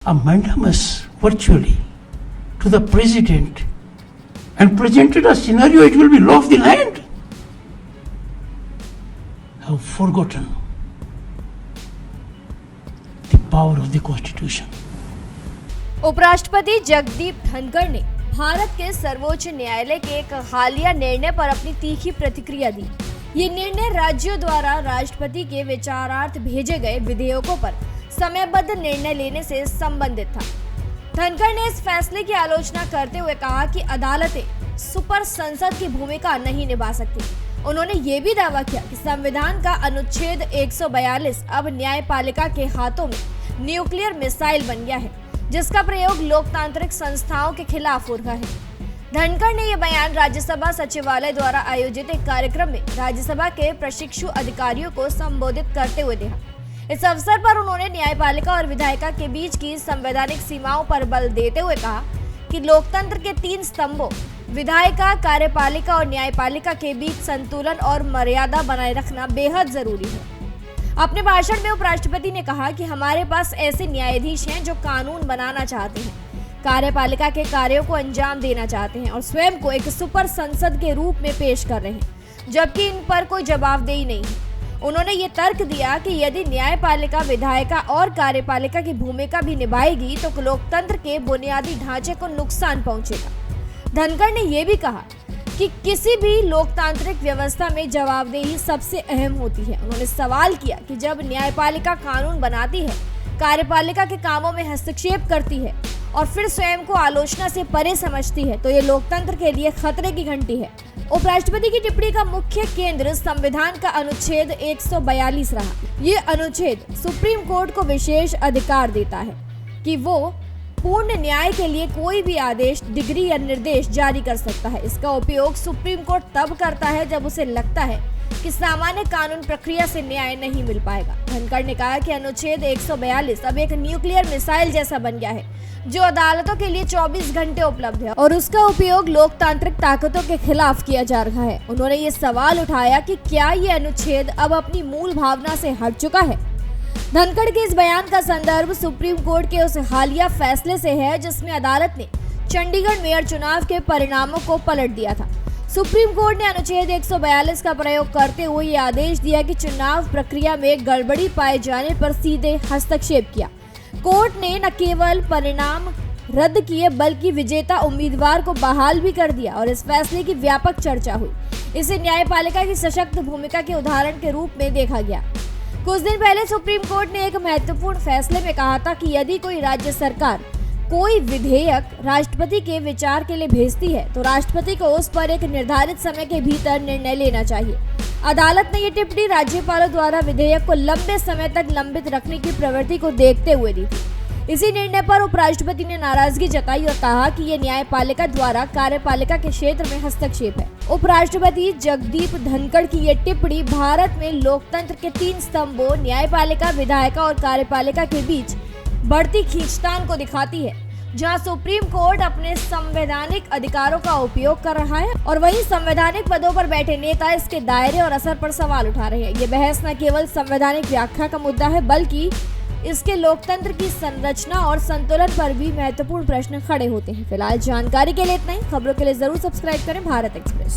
a mandamus virtually to the president and presented a scenario it will be law of the land. Have forgotten the power of the constitution. उपराष्ट्रपति जगदीप धनखड़ ने भारत के सर्वोच्च न्यायालय के एक हालिया निर्णय पर अपनी तीखी प्रतिक्रिया दी। ये निर्णय राज्यों द्वारा राष्ट्रपति के विचारार्थ भेजे गए विधेयकों पर समयबद्ध निर्णय लेने से संबंधित था। धनखड़ ने इस फैसले की आलोचना करते हुए कहा कि अदालतें सुपर संसद की भूमिका नहीं निभा सकती। उन्होंने ये भी दावा किया कि संविधान का अनुच्छेद 142 अब न्यायपालिका के हाथों में न्यूक्लियर मिसाइल बन गया है, जिसका प्रयोग लोकतांत्रिक संस्थाओं के खिलाफ हो रहा है। धनखड़ ने यह बयान राज्यसभा सचिवालय द्वारा आयोजित एक कार्यक्रम में राज्यसभा के प्रशिक्षु अधिकारियों को संबोधित करते हुए दिया। इस अवसर पर उन्होंने न्यायपालिका और विधायिका के बीच की संवैधानिक सीमाओं पर बल देते हुए कहा कि लोकतंत्र के 3 स्तंभों विधायिका, कार्यपालिका और न्यायपालिका के बीच संतुलन और मर्यादा बनाए रखना बेहद जरूरी है। अपने भाषण में उपराष्ट्रपति ने कहा कि हमारे पास ऐसे न्यायाधीश हैं जो कानून बनाना चाहते हैं, कार्यपालिका के कार्यों को अंजाम देना चाहते हैं और स्वयं को एक सुपर संसद के रूप में पेश कर रहे हैं, जबकि इन पर कोई जवाबदेही नहीं है। उन्होंने ये तर्क दिया कि यदि न्यायपालिका, विधायिका और कार्यपालिका की भूमिका भी निभाएगी तो लोकतंत्र के बुनियादी ढांचे को नुकसान पहुंचेगा। धनखड़ ने यह भी कहा कि किसी भी लोकतांत्रिक व्यवस्था में जवाबदेही सबसे अहम होती है। उन्होंने सवाल किया कि जब न्यायपालिका कानून बनाती है, कार्यपालिका के कामों में हस्तक्षेप करती है और फिर स्वयं को आलोचना से परे समझती है, तो ये लोकतंत्र के लिए खतरे की घंटी है। उपराष्ट्रपति की टिप्पणी का मुख्य केंद्र संविधान का अनुच्छेद 142 रहा। ये अनुच्छेद सुप्रीम कोर्ट को विशेष अधिकार देता है कि वो पूर्ण न्याय के लिए कोई भी आदेश, डिग्री या निर्देश जारी कर सकता है। इसका उपयोग सुप्रीम कोर्ट तब करता है जब उसे लगता है कि सामान्य कानून प्रक्रिया से न्याय नहीं मिल पाएगा। धनखड़ ने कहा कि अनुच्छेद 142 अब एक न्यूक्लियर मिसाइल जैसा बन गया है, जो अदालतों के लिए 24 घंटे उपलब्ध है और उसका उपयोग लोकतांत्रिक ताकतों के खिलाफ किया जा रहा है। उन्होंने ये सवाल उठाया कि क्या ये अनुच्छेद अब अपनी मूल भावना से हट चुका है। धनखड़ के इस बयान का संदर्भ सुप्रीम कोर्ट के उस हालिया फैसले से है जिसमें अदालत ने चंडीगढ़ मेयर चुनाव के परिणामों को पलट दिया था। सुप्रीम कोर्ट ने अनुच्छेद 142 का प्रयोग करते हुए ये आदेश दिया कि चुनाव प्रक्रिया में गड़बड़ी पाए जाने पर सीधे हस्तक्षेप किया। कोर्ट ने न केवल परिणाम रद्द किए बल्कि विजेता उम्मीदवार को बहाल भी कर दिया और इस फैसले की व्यापक चर्चा हुई। इसे न्यायपालिका की सशक्त भूमिका के उदाहरण के रूप में देखा गया। कुछ दिन पहले सुप्रीम कोर्ट ने एक महत्वपूर्ण फैसले में कहा था कि यदि कोई राज्य सरकार कोई विधेयक राष्ट्रपति के विचार के लिए भेजती है तो राष्ट्रपति को उस पर एक निर्धारित समय के भीतर निर्णय लेना चाहिए। अदालत ने ये टिप्पणी राज्यपालों द्वारा विधेयक को लंबे समय तक लंबित रखने की प्रवृत्ति को देखते हुए दी थी। इसी निर्णय पर उपराष्ट्रपति ने नाराजगी जताई और कहा कि ये न्यायपालिका द्वारा कार्यपालिका के क्षेत्र में हस्तक्षेप है। उपराष्ट्रपति जगदीप धनखड़ की ये टिप्पणी भारत में लोकतंत्र के 3 स्तंभों न्यायपालिका, विधायिका और कार्यपालिका के बीच बढ़ती खींचतान को दिखाती है, जहां सुप्रीम कोर्ट अपने संवैधानिक अधिकारों का उपयोग कर रहा है और वहीं संवैधानिक पदों पर बैठे नेता इसके दायरे और असर पर सवाल उठा रहे हैं। ये बहस न केवल संवैधानिक व्याख्या का मुद्दा है बल्कि इसके लोकतंत्र की संरचना और संतुलन पर भी महत्वपूर्ण प्रश्न खड़े होते हैं। फिलहाल जानकारी के लिए इतना ही। खबरों के लिए जरूर सब्सक्राइब करें भारत एक्सप्रेस।